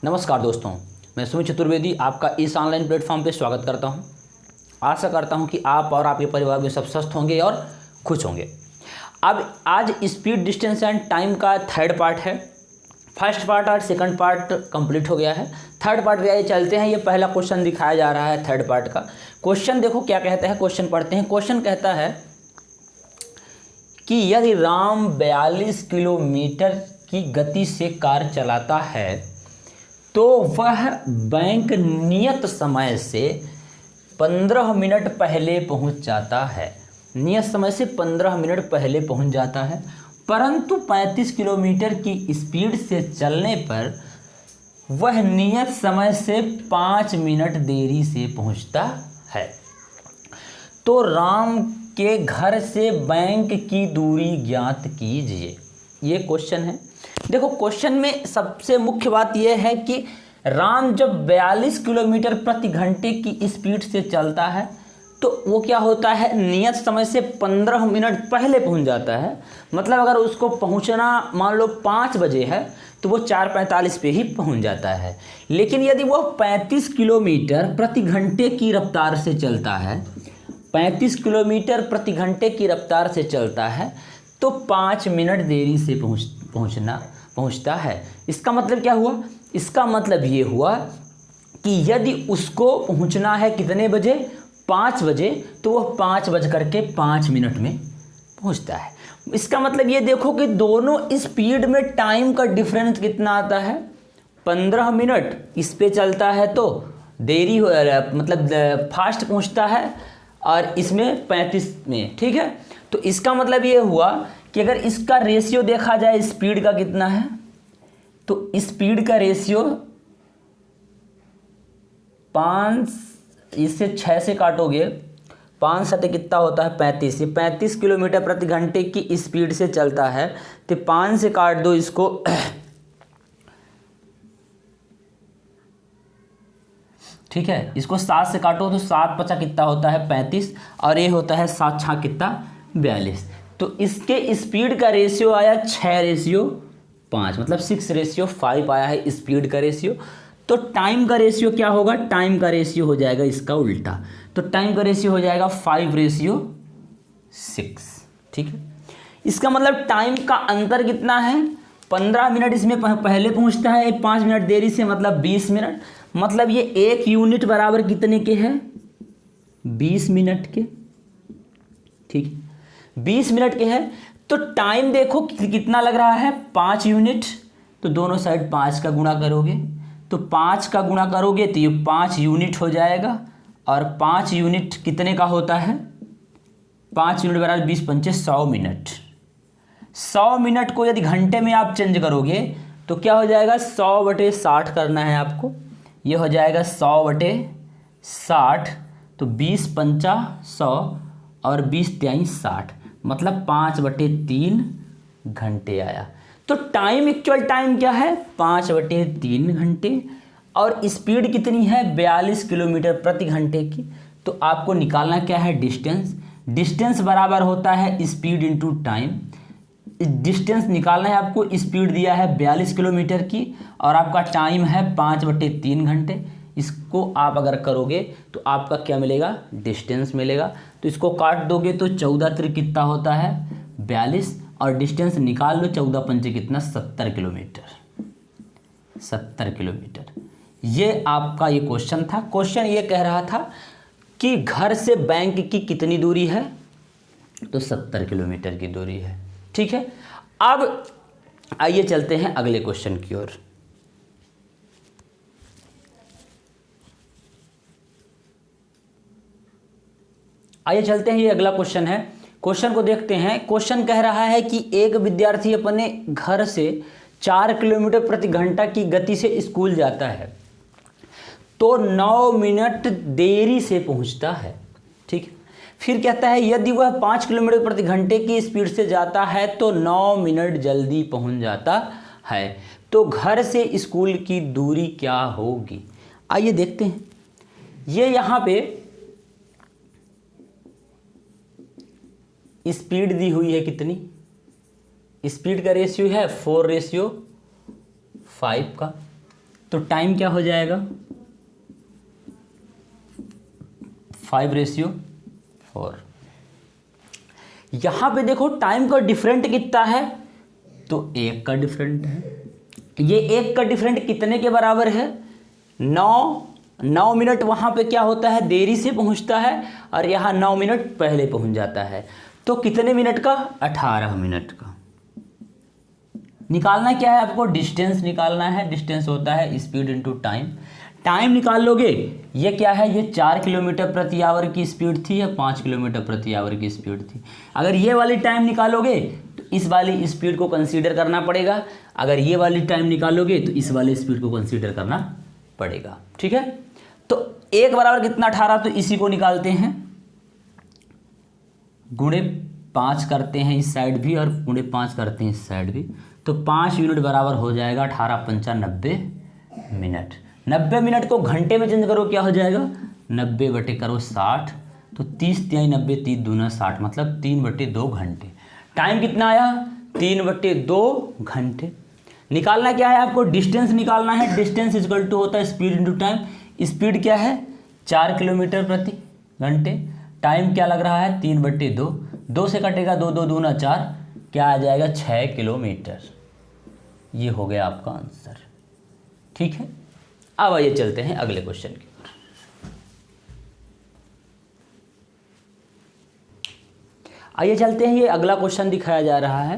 नमस्कार दोस्तों, मैं सुमित चतुर्वेदी आपका इस ऑनलाइन प्लेटफॉर्म पे स्वागत करता हूं। आशा करता हूं कि आप और आपके परिवार में सब स्वस्थ होंगे और खुश होंगे। अब आज स्पीड, डिस्टेंस एंड टाइम का थर्ड पार्ट है। फर्स्ट पार्ट और सेकंड पार्ट कंप्लीट हो गया है। थर्ड पार्ट पे आइए चलते हैं। ये पहला क्वेश्चन दिखाया जा रहा है थर्ड पार्ट का। क्वेश्चन देखो क्या कहता है, क्वेश्चन पढ़ते हैं। क्वेश्चन कहता है कि यदि राम 42 किलोमीटर की गति से कार चलाता है तो वह बैंक नियत समय से 15 मिनट पहले पहुंच जाता है। नियत समय से 15 मिनट पहले पहुंच जाता है, परंतु 35 किलोमीटर की स्पीड से चलने पर वह नियत समय से 5 मिनट देरी से पहुंचता है। तो राम के घर से बैंक की दूरी ज्ञात कीजिए। ये क्वेश्चन है। देखो क्वेश्चन में सबसे मुख्य बात यह है कि राम जब 42 किलोमीटर प्रति घंटे की स्पीड से चलता है तो वो क्या होता है, नियत समय से 15 मिनट पहले पहुंच जाता है। मतलब अगर उसको पहुंचना मान लो 5 बजे है तो वो 4:45 पे ही पहुंच जाता है। लेकिन यदि वो 35 किलोमीटर प्रति घंटे की रफ्तार से चलता है, 35 किलोमीटर प्रति घंटे की रफ्तार से चलता है तो 5 मिनट देरी से पहुंचता है। इसका मतलब क्या हुआ? इसका मतलब ये हुआ कि यदि उसको पहुंचना है कितने बजे, 5 बजे, तो वह 5:05 में पहुंचता है। इसका मतलब ये देखो कि दोनों स्पीड में टाइम का डिफरेंस कितना आता है, 15 मिनट इस पे चलता है तो देरी हो, मतलब फास्ट पहुंचता है, और इसमें 35 में। ठीक है, तो इसका मतलब ये हुआ कि अगर इसका रेशियो देखा जाए स्पीड का कितना है, तो स्पीड का रेशियो 5, इससे 6 से काटोगे, 5 सते कितना होता है 35। ये 35 किलोमीटर प्रति घंटे की स्पीड से चलता है तो 5 से काट दो इसको ठीक है, इसको 7 से काटो तो 7×5 कितना होता है 35, और ये होता है 7×6 कितना 42। तो इसके स्पीड का रेशियो आया 6:5, मतलब 6:5 आया है स्पीड का रेशियो। तो टाइम का रेशियो क्या होगा? टाइम का रेशियो हो जाएगा इसका उल्टा। तो टाइम का रेशियो हो जाएगा 5:6। ठीक है, इसका मतलब टाइम का अंतर कितना है, 15 मिनट इसमें पहले पहुंचता है, 5 मिनट देरी से, मतलब 20 मिनट। मतलब ये 1 यूनिट बराबर कितने के हैं, 20 मिनट के। ठीक है, 20 मिनट के हैं। तो टाइम देखो कितना लग रहा है, 5 यूनिट। तो दोनों साइड 5 का गुणा करोगे, तो 5 का गुणा करोगे तो ये 5 यूनिट हो जाएगा। और 5 यूनिट कितने का होता है, 5 यूनिट बराबर 20×5 100 मिनट। 100 मिनट को यदि घंटे में आप चेंज करोगे तो क्या हो जाएगा, 100/60 करना है आपको। ये हो जाएगा 100/60, तो 20×5 100 और 20×3 60, मतलब 5/3 घंटे आया। तो टाइम, एक्चुअल टाइम क्या है, 5/3 घंटे। और स्पीड कितनी है, 42 किलोमीटर प्रति घंटे की। तो आपको निकालना क्या है, डिस्टेंस। डिस्टेंस बराबर होता है स्पीड इंटू टाइम। डिस्टेंस निकालना है आपको, स्पीड दिया है 42 किलोमीटर की और आपका टाइम है 5/3 घंटे। इसको आप अगर करोगे तो आपका क्या मिलेगा, डिस्टेंस मिलेगा। तो इसको काट दोगे तो 14×3 कितना होता है 42, और डिस्टेंस निकाल लो, 14×5 कितना 70 किलोमीटर। 70 किलोमीटर। ये आपका ये क्वेश्चन था। क्वेश्चन ये कह रहा था कि घर से बैंक की कितनी दूरी है, तो 70 किलोमीटर की दूरी है। ठीक है, अब आइए चलते हैं अगले क्वेश्चन की ओर। आइए चलते हैं, ये अगला क्वेश्चन है। क्वेश्चन को देखते हैं। क्वेश्चन कह रहा है कि एक विद्यार्थी अपने घर से 4 किलोमीटर प्रति घंटा की गति से स्कूल जाता है तो 9 मिनट देरी से पहुंचता है। ठीक है, फिर कहता है यदि वह 5 किलोमीटर प्रति घंटे की स्पीड से जाता है तो 9 मिनट जल्दी पहुंच जाता है। तो घर से स्कूल की दूरी क्या होगी? आइए देखते हैं। ये यहाँ पे स्पीड दी हुई है कितनी, स्पीड का रेशियो है 4:5 का। तो टाइम क्या हो जाएगा 5:4। यहाँ पे देखो टाइम का डिफरेंट कितना है, तो 1 का डिफरेंट है। ये 1 का डिफरेंट कितने के बराबर है 9 मिनट वहाँ पे क्या होता है देरी से पहुँचता है, और यहाँ 9 मिनट पहले पहुँच जाता है। तो कितने मिनट का 18 मिनट का। निकालना क्या है आपको, डिस्टेंस निकालना है। डिस्टेंस होता है स्पीड इनटू टाइम। टाइम निकाल लोगे, ये क्या है, ये 4 किलोमीटर प्रति आवर की स्पीड थी या 5 किलोमीटर प्रति आवर की स्पीड थी। अगर ये वाली टाइम निकालोगे तो इस वाली स्पीड को कंसीडर करना पड़ेगा, अगर ये वाली टाइम निकालोगे तो इस वाली स्पीड को कंसीडर करना पड़ेगा। ठीक है, तो 1 बराबर कितना 18, तो इसी को निकालते हैं, गुणे 5 करते हैं इस साइड भी और गुणे 5 करते हैं इस साइड भी, तो 5 यूनिट बराबर हो जाएगा 18 पंचा 90 मिनट। 90 मिनट को घंटे में चेंज करो क्या हो जाएगा 90 बटे करो 60, तो 30 तिहाई 90 3 दूना 60, मतलब 3/2 घंटे। टाइम कितना आया 3/2 घंटे। निकालना क्या है आपको, डिस्टेंस निकालना है। डिस्टेंस इक्वल टू होता है स्पीड इंटू टाइम। स्पीड क्या है 4 किलोमीटर प्रति घंटे। टाइम क्या लग रहा है 3/2, 2 से कटेगा 2 2 दूना 4, क्या आ जाएगा 6 किलोमीटर। ये हो गया आपका आंसर। ठीक है, अब आइए चलते हैं अगले क्वेश्चन की ओर। आइए चलते हैं, ये अगला क्वेश्चन दिखाया जा रहा है।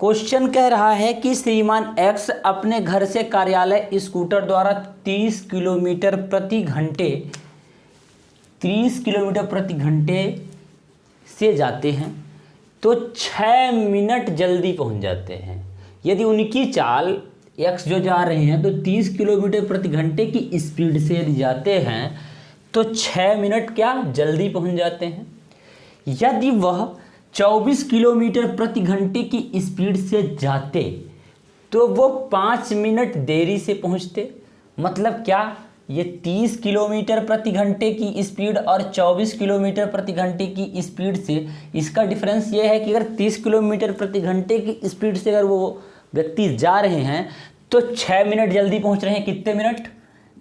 क्वेश्चन कह रहा है कि श्रीमान एक्स अपने घर से कार्यालय स्कूटर द्वारा 30 किलोमीटर प्रति घंटे 30 किलोमीटर प्रति घंटे से जाते हैं, तो 6 मिनट जल्दी पहुंच जाते हैं। यदि उनकी चाल एक्स जो जा रहे हैं तो 30 किलोमीटर प्रति घंटे की स्पीड से यदि जाते हैं तो 6 मिनट क्या जल्दी पहुंच जाते हैं। यदि वह 24 किलोमीटर प्रति घंटे की स्पीड से जाते तो वो 5 मिनट देरी से पहुंचते। मतलब क्या, ये 30 किलोमीटर प्रति घंटे की स्पीड और 24 किलोमीटर प्रति घंटे की स्पीड से इसका डिफरेंस ये है कि अगर 30 किलोमीटर प्रति घंटे की स्पीड से अगर वो व्यक्ति जा रहे हैं तो 6 मिनट जल्दी पहुंच रहे हैं। कितने मिनट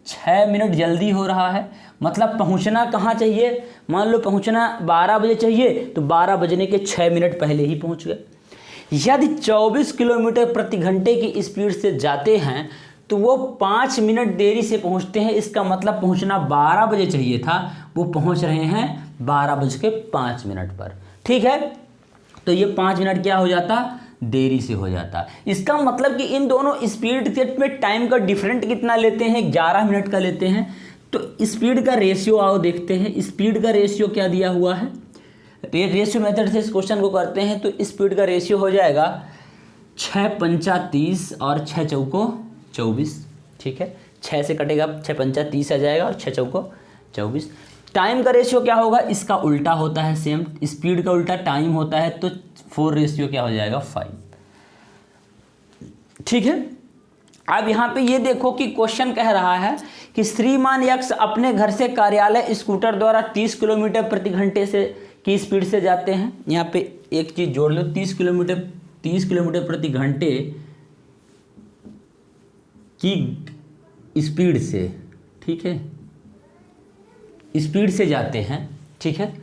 6 मिनट जल्दी हो रहा है। मतलब पहुंचना कहाँ चाहिए, मान लो पहुंचना 12 बजे चाहिए तो 12 बजने के 6 मिनट पहले ही पहुंच गए। यदि 24 किलोमीटर प्रति घंटे की स्पीड से जाते हैं तो वो 5 मिनट देरी से पहुंचते हैं। इसका मतलब पहुंचना 12 बजे चाहिए था, वो पहुंच रहे हैं 12:05 पर। ठीक है, तो ये 5 मिनट क्या हो जाता देरी से हो जाता। इसका मतलब कि इन दोनों स्पीड सेट में टाइम का डिफरेंट कितना लेते हैं 11 मिनट का लेते हैं। तो स्पीड का रेशियो आओ देखते हैं, स्पीड का रेशियो क्या दिया हुआ है। रेशियो मेथड से इस क्वेश्चन को करते हैं तो स्पीड का रेशियो हो जाएगा 6 पंचा 30 और 6 चौको 24। ठीक है, 6 से कटेगा 6 पंचा 30 आ जाएगा और 6 चौको 24। टाइम का रेशियो क्या होगा, इसका उल्टा होता है, सेम स्पीड का उल्टा टाइम होता है, तो 4 रेशियो क्या हो जाएगा 5। ठीक है, अब यहाँ पे ये देखो कि क्वेश्चन कह रहा है कि श्रीमान यक्स अपने घर से कार्यालय स्कूटर द्वारा 30 किलोमीटर प्रति घंटे से की स्पीड से जाते हैं। यहाँ पे एक चीज़ जोड़ लो, 30 किलोमीटर प्रति घंटे की स्पीड से, ठीक है, स्पीड से जाते हैं। ठीक है,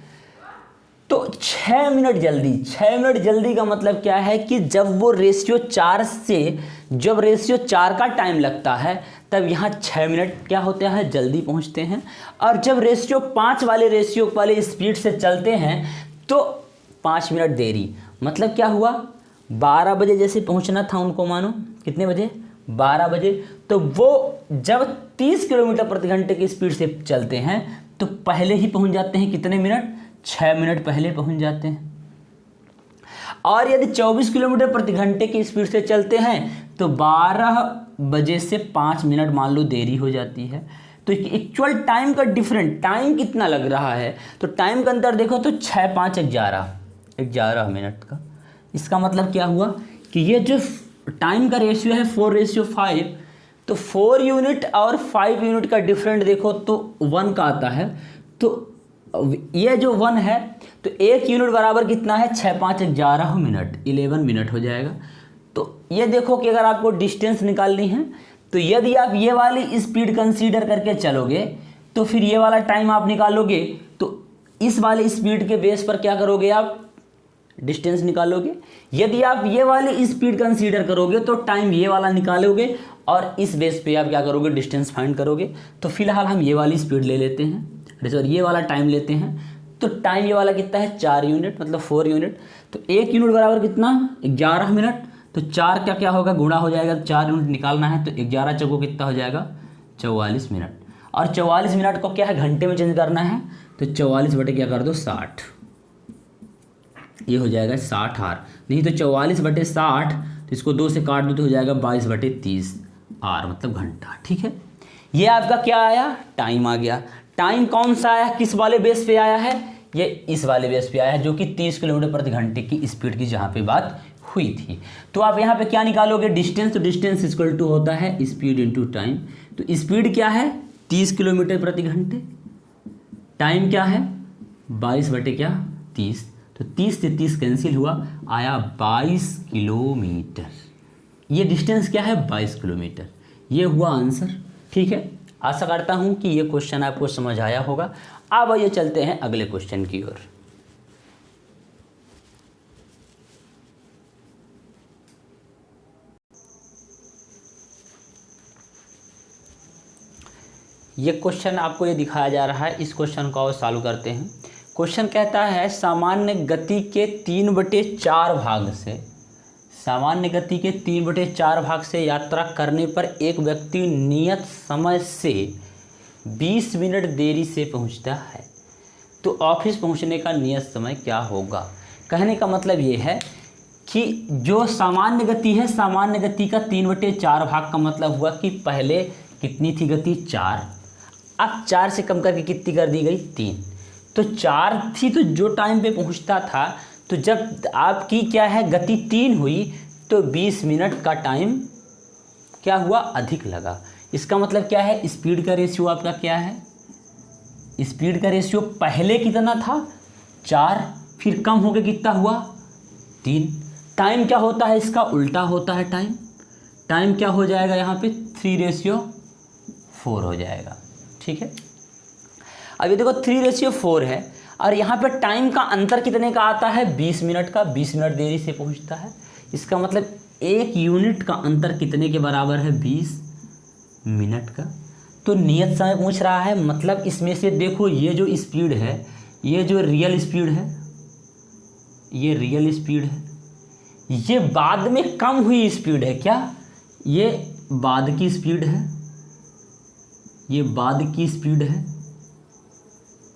तो 6 मिनट जल्दी, 6 मिनट जल्दी का मतलब क्या है कि जब वो रेशियो 4 से, जब रेशियो 4 का टाइम लगता है तब यहाँ 6 मिनट क्या होता है जल्दी पहुँचते हैं। और जब रेशियो 5 वाले रेशियो वाले स्पीड से चलते हैं तो 5 मिनट देरी। मतलब क्या हुआ 12 बजे जैसे पहुँचना था उनको, मानो कितने बजे 12 बजे, तो वो जब 30 किलोमीटर प्रति घंटे की स्पीड से चलते हैं तो पहले ही पहुँच जाते हैं। कितने मिनट 6 मिनट पहले पहुंच जाते हैं। और यदि 24 किलोमीटर प्रति घंटे की स्पीड से चलते हैं तो 12 बजे से 5 मिनट मान लो देरी हो जाती है। तो एक्चुअल टाइम का डिफरेंट टाइम कितना लग रहा है, तो टाइम का अंतर देखो तो 6 5 11 मिनट का। इसका मतलब क्या हुआ कि ये जो टाइम का रेशियो है 4:5, तो 4 यूनिट और 5 यूनिट का डिफरेंट देखो तो 1 का आता है। तो ये जो 1 है तो 1 यूनिट बराबर कितना है 6 5 11 मिनट, 11 मिनट हो जाएगा। तो ये देखो कि अगर आपको डिस्टेंस निकालनी है तो यदि आप ये वाली स्पीड कंसीडर करके चलोगे तो फिर ये वाला टाइम आप निकालोगे, तो इस वाले स्पीड के बेस पर क्या करोगे, आप डिस्टेंस निकालोगे। यदि आप ये वाली स्पीड कंसीडर करोगे तो टाइम ये वाला निकालोगे और इस बेस पे आप क्या करोगे, डिस्टेंस फाइंड करोगे। तो फिलहाल हम ये वाली स्पीड ले लेते हैं, सॉरी ये वाला टाइम लेते हैं। तो टाइम ये वाला कितना है, 4 यूनिट, मतलब 4 यूनिट। तो 1 यूनिट बराबर कितना, 11 मिनट। तो 4 का क्या होगा, गुणा हो जाएगा, 4 यूनिट निकालना है। तो 11 चौको कितना हो जाएगा, 44 मिनट। और 44 मिनट को क्या है, घंटे में चेंज करना है। तो 44 बटे क्या कर दो, 60, ये हो जाएगा 60 आर। नहीं तो 44 बटे 60, तो इसको 2 से काट दो तो हो जाएगा 22 बटे 30 आर, मतलब घंटा। ठीक है, ये आपका क्या आया, टाइम आ गया। टाइम कौन सा आया, किस वाले बेस पे आया है, ये इस वाले बेस पे आया है, जो कि 30 किलोमीटर प्रति घंटे की स्पीड की जहाँ पे बात हुई थी। तो आप यहाँ पे क्या निकालोगे, डिस्टेंस। तो डिस्टेंस इक्वल टू होता है स्पीड इंटू टाइम। तो स्पीड क्या है, 30 किलोमीटर प्रति घंटे। टाइम क्या है, 22 बटे क्या, 30। तो 30 से 30 कैंसिल हुआ, आया 22 किलोमीटर। ये डिस्टेंस क्या है, 22 किलोमीटर। ये हुआ आंसर। ठीक है, आशा करता हूँ कि ये क्वेश्चन आपको समझ आया होगा। अब आइए चलते हैं अगले क्वेश्चन की ओर। ये क्वेश्चन आपको ये दिखाया जा रहा है, इस क्वेश्चन को और सॉल्व करते हैं। क्वेश्चन कहता है सामान्य गति के 3/4 भाग से, सामान्य गति के 3/4 भाग से यात्रा करने पर एक व्यक्ति नियत समय से 20 मिनट देरी से पहुंचता है, तो ऑफिस पहुंचने का नियत समय क्या होगा। कहने का मतलब ये है कि जो सामान्य गति है, सामान्य गति का 3/4 भाग का मतलब हुआ कि पहले कितनी थी गति, 4। अब 4 से कम करके कितनी कर दी गई, 3। तो 4 थी, तो जो टाइम पे पहुंचता था, तो जब आपकी क्या है गति 3 हुई तो 20 मिनट का टाइम क्या हुआ, अधिक लगा। इसका मतलब क्या है, स्पीड का रेशियो आपका क्या है, स्पीड का रेशियो पहले कितना था, 4, फिर कम हो गया कितना हुआ, 3। टाइम क्या होता है, इसका उल्टा होता है टाइम। टाइम क्या हो जाएगा यहाँ पे, 3/4 हो जाएगा। ठीक है, अब ये देखो 3/4 है और यहाँ पे टाइम का अंतर कितने का आता है, 20 मिनट का। 20 मिनट देरी से पहुँचता है, इसका मतलब 1 यूनिट का अंतर कितने के बराबर है, 20 मिनट का। तो नियत समय पूछ रहा है, मतलब इसमें से देखो ये जो स्पीड है, ये जो रियल स्पीड है, ये रियल स्पीड है, ये बाद में कम हुई स्पीड है क्या, ये बाद की स्पीड है, ये बाद की स्पीड है,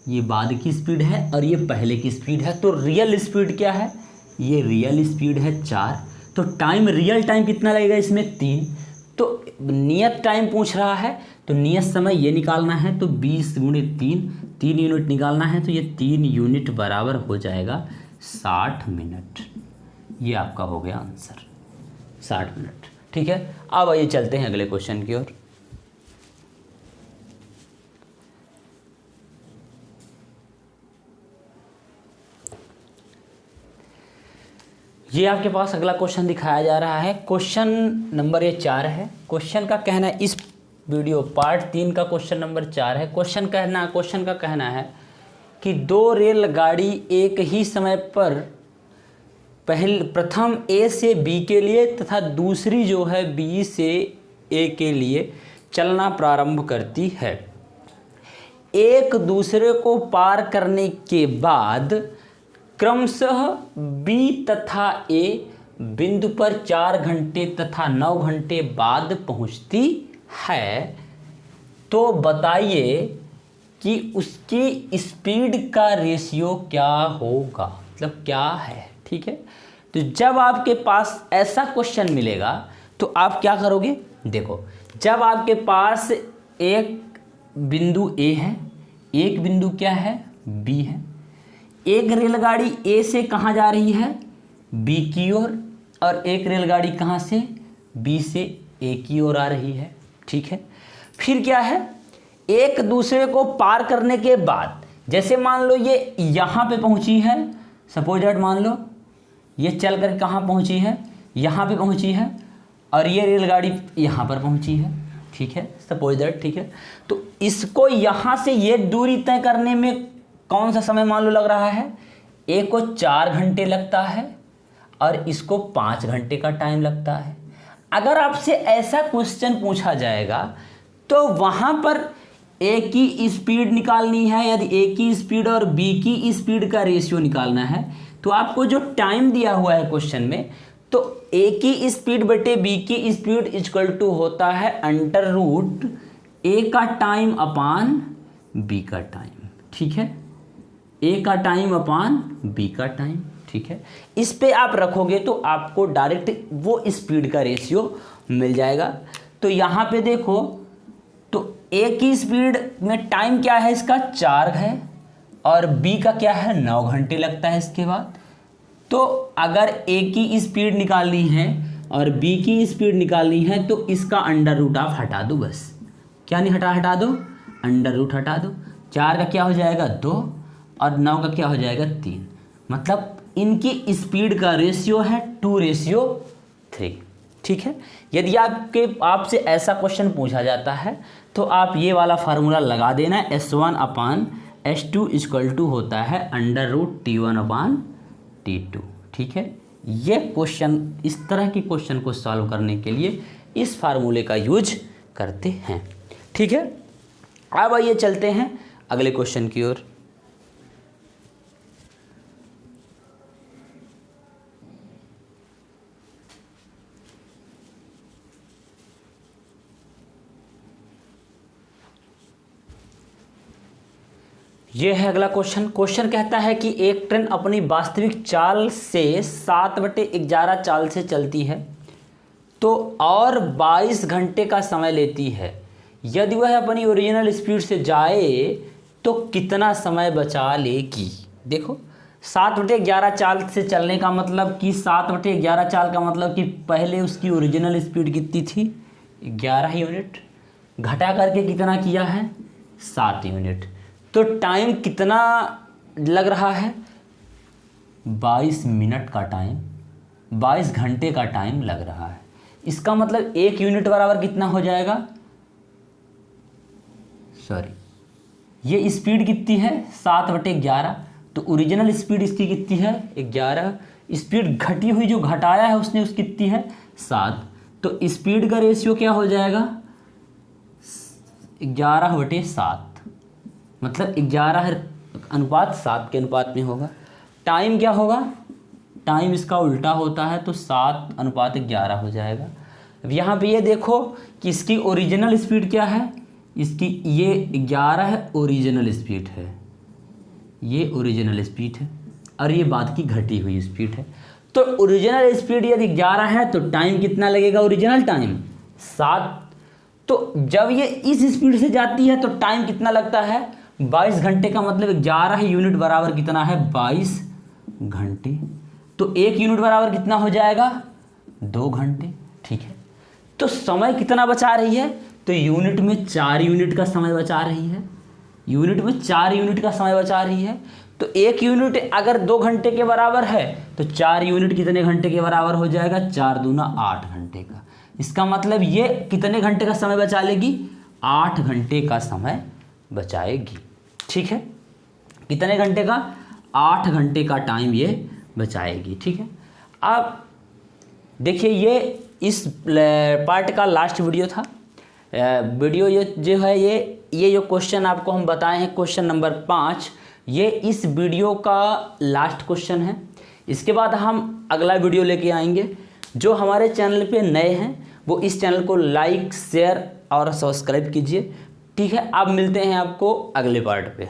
ये बाद की स्पीड है और ये पहले की स्पीड है। तो रियल स्पीड क्या है, ये रियल स्पीड है 4। तो टाइम, रियल टाइम कितना लगेगा इसमें, 3। तो नियत टाइम पूछ रहा है, तो नियत समय ये निकालना है। तो 20 × 3, 3 यूनिट निकालना है। तो ये 3 यूनिट बराबर हो जाएगा 60 मिनट। ये आपका हो गया आंसर, 60 मिनट। ठीक है, अब आइए चलते हैं अगले क्वेश्चन की ओर। ये आपके पास अगला क्वेश्चन दिखाया जा रहा है। क्वेश्चन नंबर ये 4 है। क्वेश्चन का कहना है, इस वीडियो पार्ट 3 का क्वेश्चन नंबर 4 है। क्वेश्चन का कहना है कि 2 रेलगाड़ी एक ही समय पर प्रथम ए से बी के लिए तथा दूसरी जो है बी से ए के लिए चलना प्रारंभ करती है। एक दूसरे को पार करने के बाद क्रमशः बी तथा ए बिंदु पर 4 घंटे तथा 9 घंटे बाद पहुंचती है, तो बताइए कि उसकी स्पीड का रेशियो क्या होगा, मतलब क्या है। ठीक है, तो जब आपके पास ऐसा क्वेश्चन मिलेगा तो आप क्या करोगे, देखो जब आपके पास एक बिंदु ए है, एक बिंदु क्या है, बी है, एक रेलगाड़ी ए से कहाँ जा रही है, बी की ओर, और एक रेलगाड़ी कहाँ से, बी से ए की ओर आ रही है। ठीक है, फिर क्या है, एक दूसरे को पार करने के बाद, जैसे मान लो ये यहाँ पे पहुँची है, सपोज दैट मान लो ये चल कर कहाँ पहुँची है, यहाँ पे पहुँची है, और ये रेलगाड़ी यहाँ पर पहुँची है, ठीक है, सपोज दैट, ठीक है। तो इसको यहाँ से ये दूरी तय करने में कौन सा समय मान लो लग रहा है, एक को 4 घंटे लगता है और इसको 5 घंटे का टाइम लगता है। अगर आपसे ऐसा क्वेश्चन पूछा जाएगा तो वहाँ पर ए की स्पीड निकालनी है, यदि ए की स्पीड और बी की स्पीड का रेशियो निकालना है, तो आपको जो टाइम दिया हुआ है क्वेश्चन में, तो ए की स्पीड बटे बी की स्पीड इक्वल टू होता है अंडर रूट ए का टाइम अपान बी का टाइम, ठीक है, ए का टाइम अपान बी का टाइम, ठीक है। इस पे आप रखोगे तो आपको डायरेक्ट वो स्पीड का रेशियो मिल जाएगा। तो यहाँ पे देखो, तो ए की स्पीड में टाइम क्या है इसका 4 है और बी का क्या है 9 घंटे लगता है इसके बाद। तो अगर ए की स्पीड निकालनी है और बी की स्पीड निकालनी है तो इसका अंडर रूट आप हटा दो, बस क्या नहीं हटा दो, अंडर रूट हटा दो। 4 का क्या हो जाएगा 2 और 9 का क्या हो जाएगा 3, मतलब इनकी स्पीड का रेशियो है 2:3, ठीक है। यदि आपसे ऐसा क्वेश्चन पूछा जाता है तो आप ये वाला फार्मूला लगा देना, S1/S2 इक्वल टू होता है अंडर रूट T1/T2, ठीक है। ये क्वेश्चन, इस तरह के क्वेश्चन को सॉल्व करने के लिए इस फार्मूले का यूज करते हैं, ठीक है। अब आइए चलते हैं अगले क्वेश्चन की ओर। ये है अगला क्वेश्चन। क्वेश्चन कहता है कि एक ट्रेन अपनी वास्तविक चाल से 7/11 चाल से चलती है तो और 22 घंटे का समय लेती है। यदि वह अपनी ओरिजिनल स्पीड से जाए तो कितना समय बचा लेगी। देखो 7/11 चाल से चलने का मतलब कि 7/11 चाल का मतलब कि पहले उसकी ओरिजिनल स्पीड कितनी थी 11 यूनिट, घटा करके कितना किया है 7 यूनिट, तो टाइम कितना लग रहा है 22 मिनट का टाइम, 22 घंटे का टाइम लग रहा है। इसका मतलब 1 यूनिट बराबर कितना हो जाएगा, ये स्पीड कितनी है 7/11, तो ओरिजिनल स्पीड इसकी कितनी है 11, स्पीड घटी हुई जो घटाया है उसने उसकी कितनी है 7, तो स्पीड का रेशियो क्या हो जाएगा 11/7, मतलब 11:7 के अनुपात में होगा। टाइम क्या होगा, टाइम इसका उल्टा होता है तो 7:11 हो जाएगा। अब यहाँ पे ये देखो कि इसकी ओरिजिनल स्पीड क्या है, इसकी ये 11 है ओरिजिनल स्पीड है, ये ओरिजिनल स्पीड है और ये बाद की घटी हुई स्पीड है। तो ओरिजिनल स्पीड यदि 11 है तो टाइम कितना लगेगा ओरिजिनल टाइम 7, तो जब ये इस स्पीड से जाती है तो टाइम कितना लगता है 22 घंटे का मतलब 11 यूनिट बराबर कितना है 22 घंटे, तो 1 यूनिट बराबर कितना हो जाएगा 2 घंटे, ठीक है। तो समय कितना बचा रही है, तो यूनिट में 4 यूनिट का समय बचा रही है, यूनिट में 4 यूनिट का समय बचा रही है। तो 1 यूनिट अगर 2 घंटे के बराबर है तो 4 यूनिट कितने घंटे के बराबर हो जाएगा 4 दूना 8 घंटे का। इसका मतलब ये कितने घंटे का समय बचा लेगी 8 घंटे का समय बचाएगी, ठीक है। कितने घंटे का 8 घंटे का टाइम ये बचाएगी, ठीक है। अब देखिए ये इस पार्ट का लास्ट वीडियो था। वीडियो ये जो है ये जो क्वेश्चन आपको हम बताए हैं क्वेश्चन नंबर 5, ये इस वीडियो का लास्ट क्वेश्चन है। इसके बाद हम अगला वीडियो लेके आएंगे। जो हमारे चैनल पे नए हैं वो इस चैनल को लाइक शेयर और सब्सक्राइब कीजिए, ठीक है। अब मिलते हैं आपको अगले पार्ट पे।